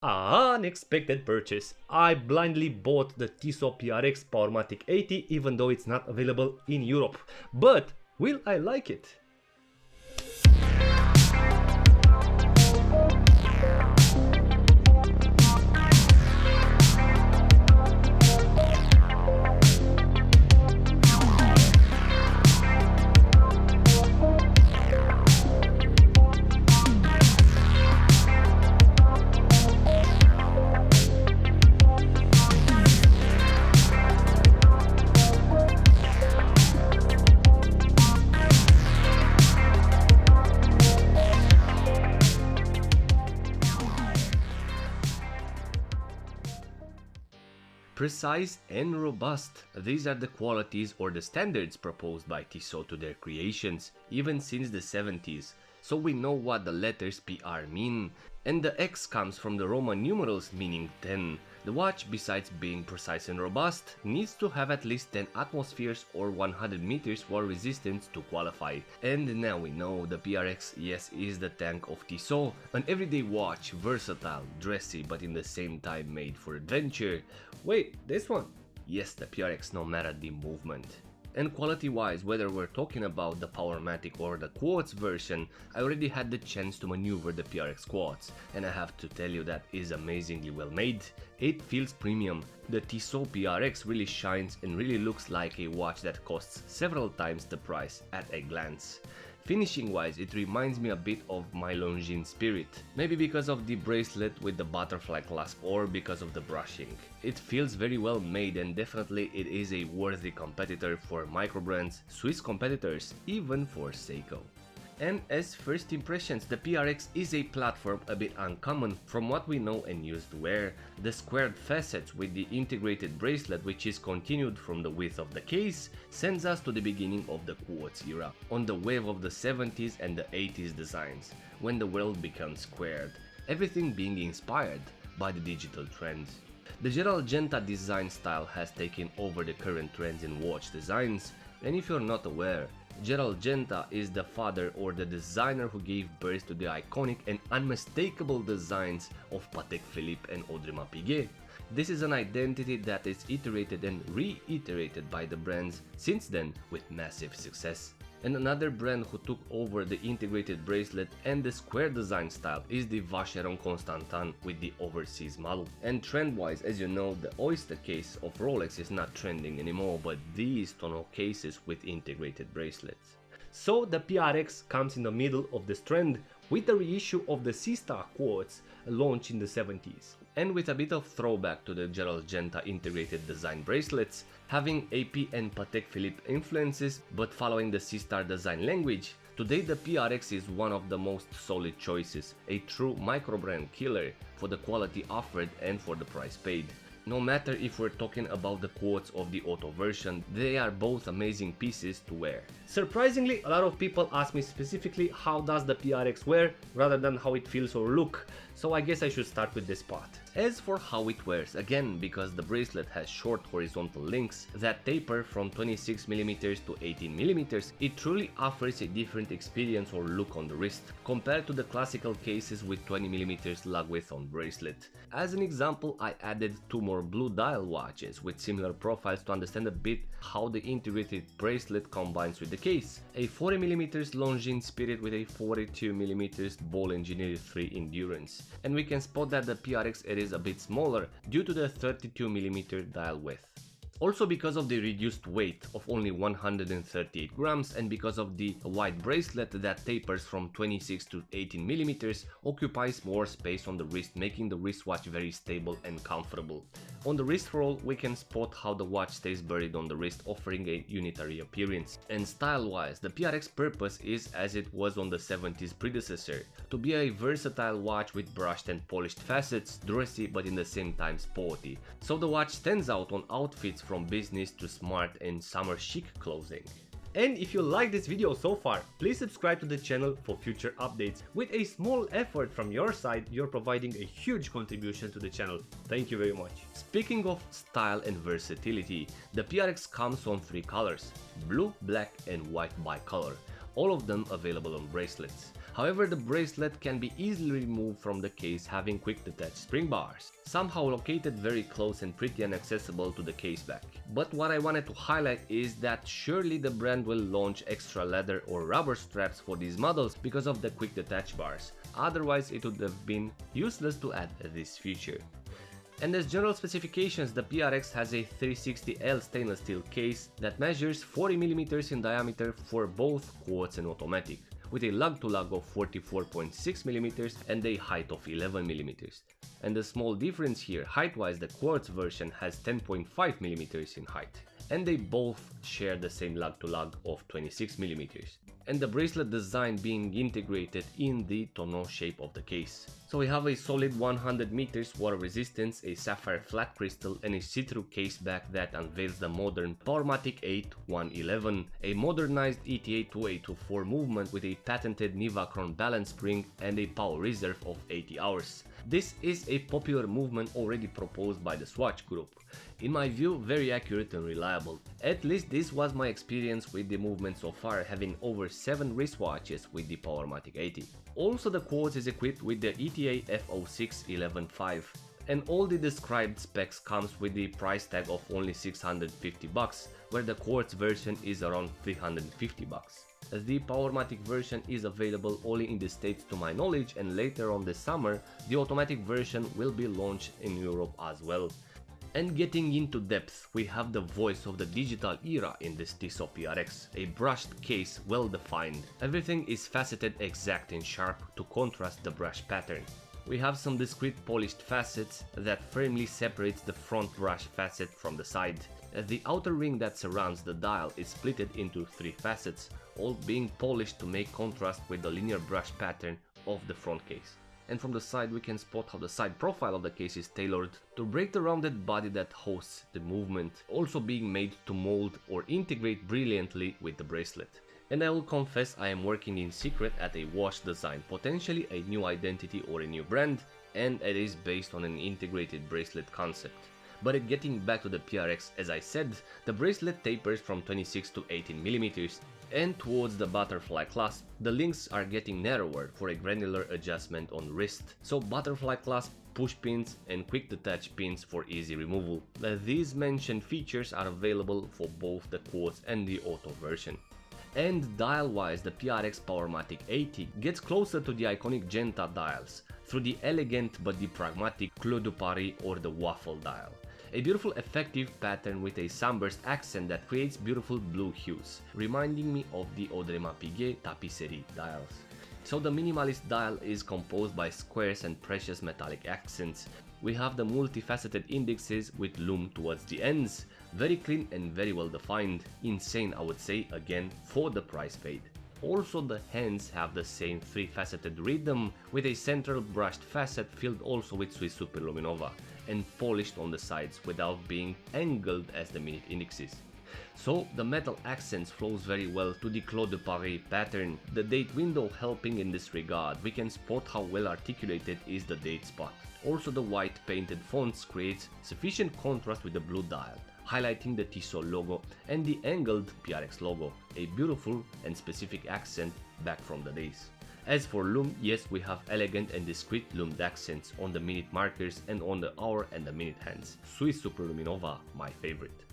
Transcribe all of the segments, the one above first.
Unexpected purchase. I blindly bought the Tissot PRX Powermatic 80 even though it's not available in Europe. But will I like it? Precise and robust, these are the qualities or the standards proposed by Tissot to their creations, even since the 70s, so we know what the letters PR mean, and the X comes from the Roman numerals meaning 10. The watch, besides being precise and robust, needs to have at least 10 atmospheres or 100 meters war resistance to qualify. And now we know the PRX, yes, is the tank of Tissot, an everyday watch, versatile, dressy, but in the same time made for adventure. Wait, this one? Yes, the PRX no matter the movement. And quality wise, whether we're talking about the Powermatic or the quartz version, I already had the chance to maneuver the PRX quartz, and I have to tell you that is amazingly well made. It feels premium. The Tissot PRX really shines and really looks like a watch that costs several times the price at a glance. Finishing wise, it reminds me a bit of my Longines Spirit, maybe because of the bracelet with the butterfly clasp or because of the brushing. It feels very well made and definitely it is a worthy competitor for Mirobrand's Swiss competitors, even for Seiko. And as first impressions, the PRX is a platform a bit uncommon from what we know and used to wear. The squared facets with the integrated bracelet, which is continued from the width of the case, sends us to the beginning of the quartz era, on the wave of the 70s and the 80s designs, when the world becomes squared, everything being inspired by the digital trends. The Gerald Genta design style has taken over the current trends in watch designs, and if you're not aware, Gerald Genta is the father or the designer who gave birth to the iconic and unmistakable designs of Patek Philippe and Audemars Piguet. This is an identity that is iterated and reiterated by the brands since then with massive success. And another brand who took over the integrated bracelet and the square design style is the Vacheron Constantin with the overseas model. And trend-wise, as you know, the oyster case of Rolex is not trending anymore, but these tonneau cases with integrated bracelets. So the PRX comes in the middle of this trend with the reissue of the C-Star Quartz launched in the 70s. And with a bit of throwback to the Gerald Genta integrated design bracelets, having AP and Patek Philippe influences but following the C-Star design language, today the PRX is one of the most solid choices, a true micro-brand killer for the quality offered and for the price paid. No matter if we're talking about the quartz of the auto version, they are both amazing pieces to wear. Surprisingly, a lot of people ask me specifically how does the PRX wear rather than how it feels or look, so I guess I should start with this part. As for how it wears, again, because the bracelet has short horizontal links that taper from 26mm to 18mm, it truly offers a different experience or look on the wrist compared to the classical cases with 20mm lug width on bracelet. As an example, I added two more blue dial watches with similar profiles to understand a bit how the integrated bracelet combines with the case. A 40mm Longines Spirit with a 42mm ball engineered 3 endurance. And we can spot that the PRX is a bit smaller due to the 32mm dial width. Also because of the reduced weight of only 138 grams and because of the wide bracelet that tapers from 26 to 18mm, occupies more space on the wrist, making the wristwatch very stable and comfortable. On the wrist roll, we can spot how the watch stays buried on the wrist, offering a unitary appearance. And style-wise, the PRX purpose is as it was on the 70s predecessor, to be a versatile watch with brushed and polished facets, dressy but in the same time sporty. So the watch stands out on outfits from business to smart and summer chic clothing. And if you like this video so far, please subscribe to the channel for future updates. With a small effort from your side, you're providing a huge contribution to the channel. Thank you very much. Speaking of style and versatility, the PRX comes on 3 colors: blue, black and white bicolor, all of them available on bracelets. However, the bracelet can be easily removed from the case having quick detach spring bars, somehow located very close and pretty inaccessible to the case back. But what I wanted to highlight is that surely the brand will launch extra leather or rubber straps for these models because of the quick detach bars, otherwise it would have been useless to add this feature. And as general specifications, the PRX has a 360L stainless steel case that measures 40mm in diameter for both quartz and automatic, with a lug-to-lug of 44.6mm and a height of 11mm. And the small difference here, height-wise, the quartz version has 10.5mm in height, and they both share the same lug-to-lug of 26mm, and the bracelet design being integrated in the tonneau shape of the case. So we have a solid 100 meters water resistance, a sapphire flat crystal, and a see-through case back that unveils the modern Powermatic 8 111, a modernized ETA 2824 movement with a patented Nivacron balance spring and a power reserve of 80 hours. This is a popular movement already proposed by the Swatch Group. In my view, very accurate and reliable. At least this was my experience with the movement so far, having over 7 wristwatches with the Powermatic 80. Also, the quartz is equipped with the ETA F06 11.5, and all the described specs comes with the price tag of only $650, where the quartz version is around $350. As the Powermatic version is available only in the States to my knowledge, and later on this summer the automatic version will be launched in Europe as well. And getting into depth, we have the voice of the digital era in this Tissot PRX, a brushed case well defined. Everything is faceted exact and sharp to contrast the brush pattern. We have some discrete polished facets that firmly separates the front brush facet from the side, as the outer ring that surrounds the dial is splitted into 3 facets, all being polished to make contrast with the linear brush pattern of the front case. And from the side we can spot how the side profile of the case is tailored to break the rounded body that hosts the movement, also being made to mold or integrate brilliantly with the bracelet. And I will confess I am working in secret at a wash design, potentially a new identity or a new brand, and it is based on an integrated bracelet concept. But getting back to the PRX, as I said, the bracelet tapers from 26 to 18mm, and towards the butterfly clasp, the links are getting narrower for a granular adjustment on wrist, so butterfly clasp, push pins and quick detach pins for easy removal. These mentioned features are available for both the quartz and the auto version. And dial-wise, the PRX Powermatic 80 gets closer to the iconic Genta dials through the elegant but the pragmatic Clou de Paris or the waffle dial. A beautiful effective pattern with a sunburst accent that creates beautiful blue hues, reminding me of the Audrey Piguet tapisserie dials. So the minimalist dial is composed by squares and precious metallic accents. We have the multifaceted indexes with lume towards the ends, very clean and very well defined, insane I would say again for the price paid. Also the hands have the same 3-faceted rhythm with a central brushed facet filled also with Swiss Superluminova and polished on the sides without being angled as the minute indexes. So the metal accents flows very well to the Clou de Paris pattern, the date window helping in this regard. We can spot how well articulated is the date spot. Also the white painted fonts creates sufficient contrast with the blue dial, highlighting the Tissot logo and the angled PRX logo, a beautiful and specific accent back from the days. As for lume, yes, we have elegant and discreet lumed accents on the minute markers and on the hour and the minute hands. Swiss Superluminova, my favorite.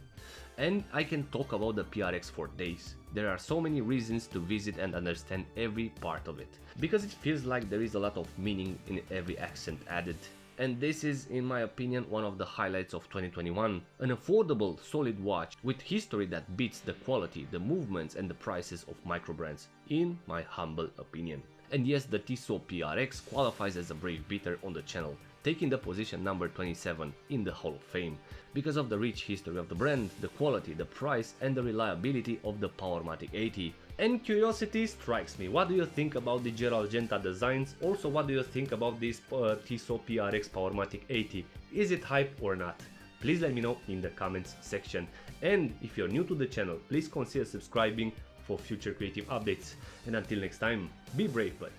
And I can talk about the PRX for days. There are so many reasons to visit and understand every part of it, because it feels like there is a lot of meaning in every accent added. And this is, in my opinion, one of the highlights of 2021. An affordable, solid watch with history that beats the quality, the movements and the prices of microbrands, in my humble opinion. And yes, the Tissot PRX qualifies as a brave beater on the channel, taking the position number 27 in the Hall of Fame, because of the rich history of the brand, the quality, the price and the reliability of the Powermatic 80. And curiosity strikes me, what do you think about the Gerald Genta designs? Also, what do you think about this Tissot PRX Powermatic 80? Is it hype or not? Please let me know in the comments section. And if you're new to the channel, please consider subscribing for future creative updates. And until next time, be brave but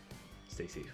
stay safe.